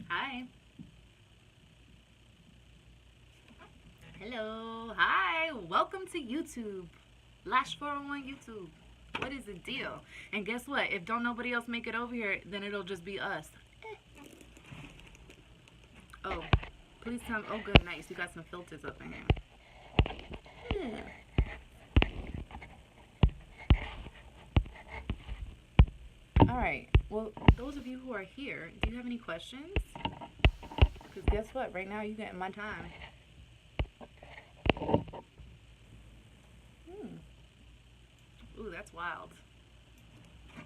Hi. Hello. Hi. Welcome to YouTube. Lash 401 YouTube. What is the deal? And guess what? If don't nobody else make it over here, then it'll just be us. Oh, please tell me. Oh, good, nice. You got some filters up in here. Yeah. All right. Well, those of you who are here, do you have any questions? Because guess what? Right now, you're getting my time. Hmm. Ooh, that's wild.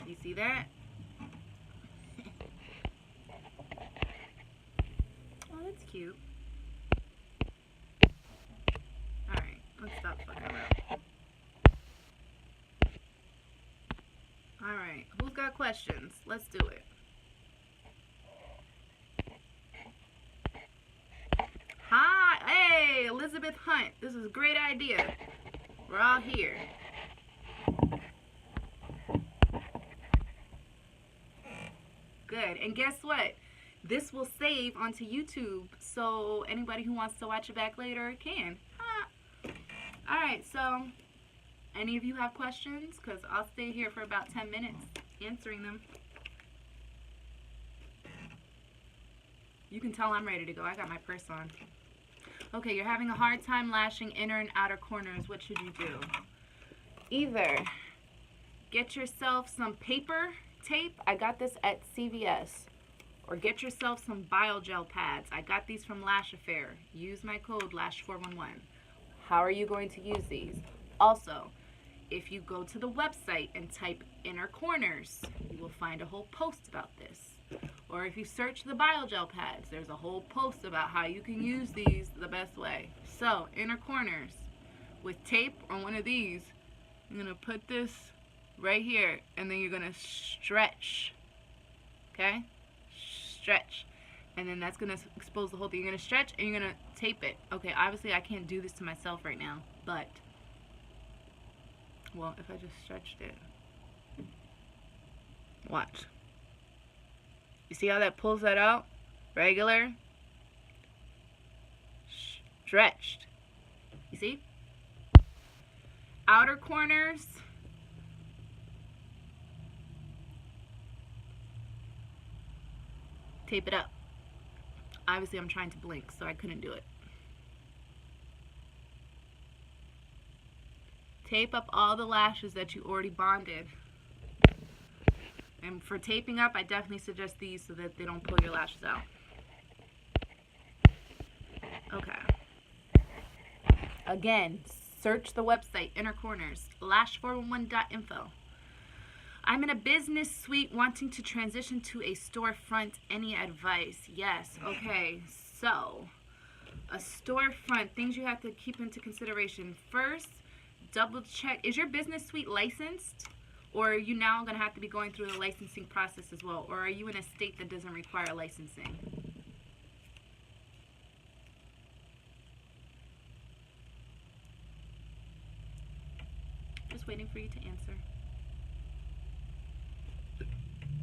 You see that? Oh, that's cute. All right, let's stop fucking around. All right, who's got questions? Let's do it. Hi, hey, Elizabeth Hunt. This is a great idea. We're all here. Good. And guess what? This will save onto YouTube, so anybody who wants to watch it back later can. All right, so any of you have questions? Because I'll stay here for about 10 minutes answering them. You can tell I'm ready to go. I got my purse on. Okay, you're having a hard time lashing inner and outer corners. What should you do? Either get yourself some paper tape. I got this at CVS. Or get yourself some BioGel pads. I got these from Lash Affair. Use my code LASH411. How are you going to use these? Also, if you go to the website and type inner corners, you will find a whole post about this. Or if you search the BioGel pads, there's a whole post about how you can use these the best way. So, inner corners with tape on one of these, you're going to put this right here, and then you're going to stretch. Okay? Stretch. And then that's going to expose the whole thing. You're going to stretch and you're going to tape it. Okay, obviously I can't do this to myself right now, but, well, if I just stretched it. Watch. You see how that pulls that out? Regular. Stretched. You see? Outer corners. Tape it up. Obviously I'm trying to blink, so I couldn't do it. Tape up all the lashes that you already bonded. And for taping up, I definitely suggest these so that they don't pull your lashes out. Okay. Again, search the website, Inner Corners, lash411.info. I'm in a business suite wanting to transition to a storefront. Any advice? Yes. Okay. So, a storefront, things you have to keep into consideration. First, double check, is your business suite licensed? Or are you now going to have to be going through the licensing process as well? Or are you in a state that doesn't require licensing? Just waiting for you to answer.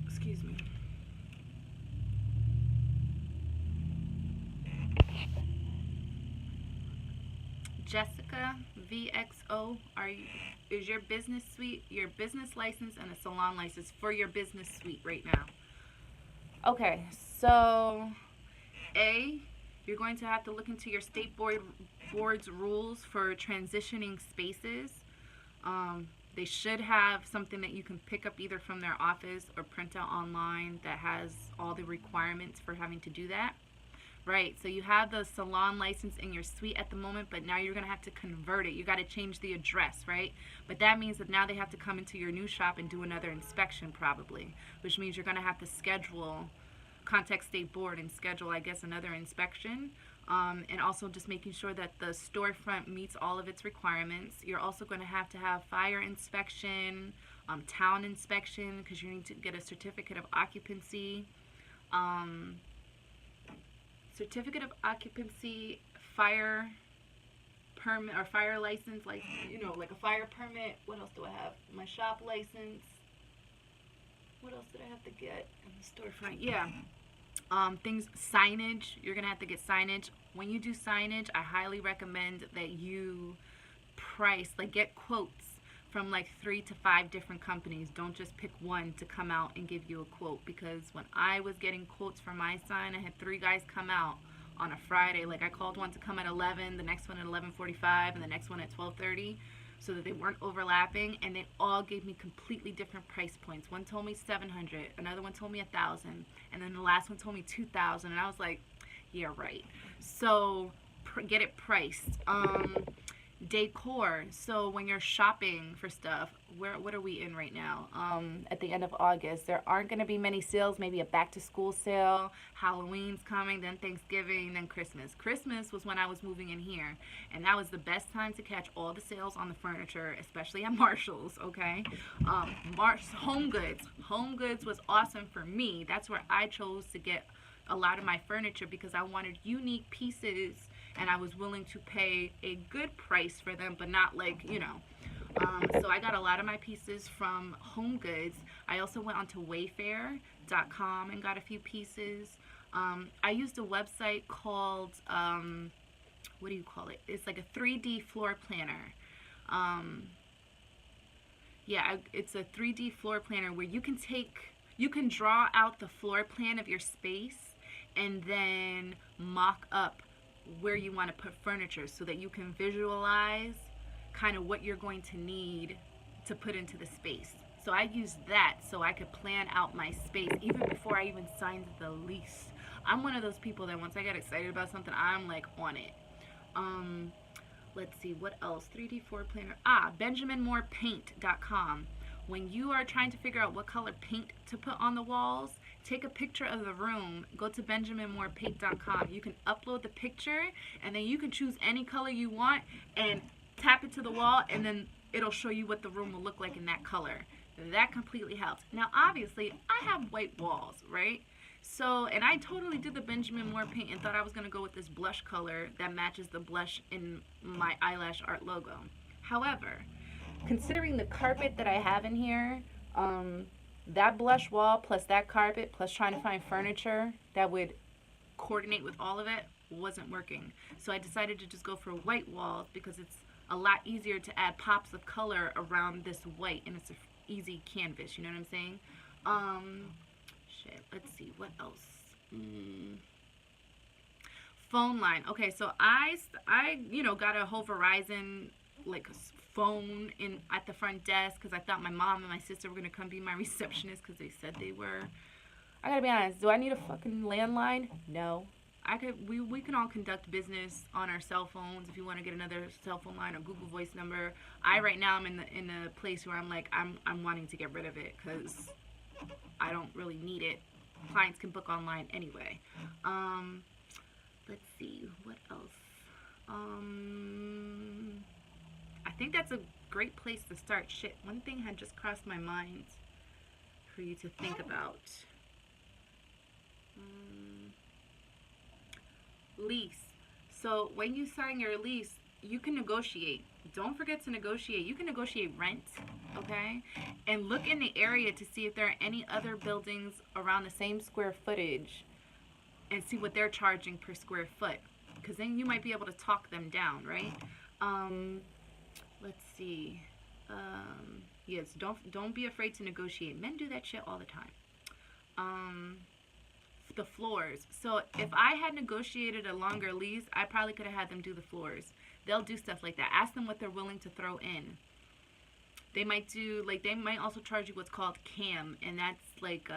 Excuse me. Jessica VXO, is your business suite, your business license and a salon license for your business suite right now? Okay, so A, you're going to have to look into your state board's rules for transitioning spaces. They should have something that you can pick up either from their office or print out online that has all the requirements for having to do that. Right, so you have the salon license in your suite at the moment, but now you're going to have to convert it. You got to change the address, right? But that means that now they have to come into your new shop and do another inspection probably, which means you're going to have to contact State Board and schedule, I guess, another inspection. And also just making sure that the storefront meets all of its requirements. You're also going to have fire inspection, town inspection, because you need to get a certificate of occupancy. Certificate of occupancy, fire permit or fire license, like, you know, like a fire permit. What else do I have? My shop license. What else did I have to get in the storefront? Yeah. Signage, you're gonna have to get signage. When you do signage, I highly recommend that you get quotes from like 3 to 5 different companies. Don't just pick one to come out and give you a quote, because when I was getting quotes for my sign, I had 3 guys come out on a Friday. Like, I called one to come at 11, the next one at 11:45, and the next one at 12:30, so that they weren't overlapping, and they all gave me completely different price points. One told me 700, another one told me 1,000, and then the last one told me 2,000, and I was like, yeah, right. So get it priced. Decor. So when you're shopping for stuff, what are we in right now? At the end of August, there aren't going to be many sales. Maybe a back to school sale. Halloween's coming, then Thanksgiving, then Christmas. Christmas was when I was moving in here, and that was the best time to catch all the sales on the furniture, especially at Marshall's. Okay, Home Goods. Home Goods was awesome for me. That's where I chose to get a lot of my furniture, because I wanted unique pieces, and I was willing to pay a good price for them, but not like, so I got a lot of my pieces from Home Goods. I also went onto Wayfair.com and got a few pieces. I used a website called, what do you call it? It's like a 3D floor planner. It's a 3D floor planner where you can draw out the floor plan of your space and then mock up where you want to put furniture, so that you can visualize kind of what you're going to need to put into the space. So I used that so I could plan out my space even before I even signed the lease. I'm one of those people that once I get excited about something, I'm like on it. Let's see, what else? 3D floor planner. BenjaminMoorePaint.com. When you are trying to figure out what color paint to put on the walls, take a picture of the room, go to BenjaminMoorePaint.com. You can upload the picture, and then you can choose any color you want and tap it to the wall, and then it'll show you what the room will look like in that color. That completely helps. Now, obviously, I have white walls, right? So, and I totally did the Benjamin Moore paint and thought I was going to go with this blush color that matches the blush in my Eyelash Art logo. However, considering the carpet that I have in here, that blush wall plus that carpet plus trying to find furniture that would coordinate with all of it wasn't working. So I decided to just go for white walls, because it's a lot easier to add pops of color around this white, and it's an easy canvas, you know what I'm saying? Let's see, what else? Phone line. Okay, so I got a whole Verizon like phone in at the front desk, because I thought my mom and my sister were gonna come be my receptionist, because they said they were. I gotta be honest, do I need a fucking landline? No. We can all conduct business on our cell phones. If you want to get another cell phone line or Google Voice number, right now I'm in a place where I'm like I'm wanting to get rid of it, because I don't really need it. Clients can book online anyway. Let's see, what else? I think that's a great place to start. Shit, one thing had just crossed my mind for you to think about. Lease. So when you sign your lease, you can negotiate. Don't forget to negotiate. You can negotiate rent, okay? And look in the area to see if there are any other buildings around the same square footage, and see what they're charging per square foot, because then you might be able to talk them down, right? Let's see. Yes, don't be afraid to negotiate. Men do that shit all the time. The floors. So if I had negotiated a longer lease, I probably could have had them do the floors. They'll do stuff like that. Ask them what they're willing to throw in. They might also charge you what's called CAM, and that's like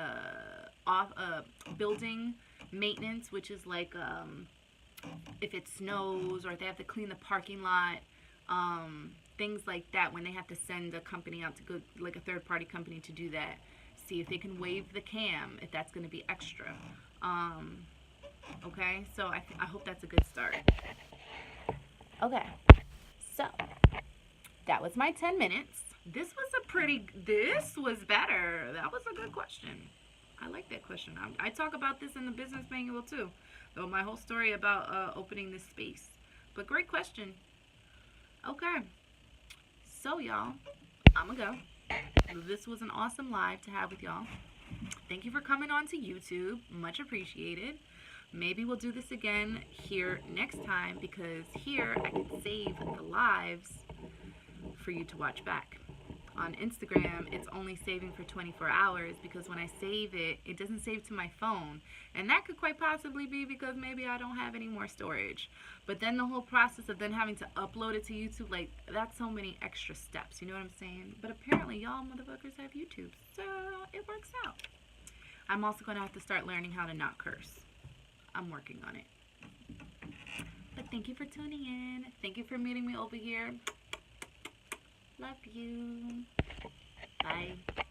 building maintenance, which is like if it snows or if they have to clean the parking lot, things like that, when they have to send a company out to go, like a third party company to do that. See if they can waive the CAM, if that's going to be extra. Okay, so I hope that's a good start. Okay, so that was my 10 minutes. This was better. That was a good question. I like that question. I talk about this in the business manual too, though my whole story about opening this space. But great question. Okay, so y'all, I'm gonna go. This was an awesome live to have with y'all. Thank you for coming on to YouTube. Much appreciated. Maybe we'll do this again here next time, because here I can save the lives for you to watch back. On Instagram, it's only saving for 24 hours, because when I save it, it doesn't save to my phone. And that could quite possibly be because maybe I don't have any more storage. But then the whole process of then having to upload it to YouTube, like, that's so many extra steps. You know what I'm saying? But apparently y'all motherfuckers have YouTube, so it works out. I'm also going to have to start learning how to not curse. I'm working on it. But thank you for tuning in. Thank you for meeting me over here. Love you. Bye.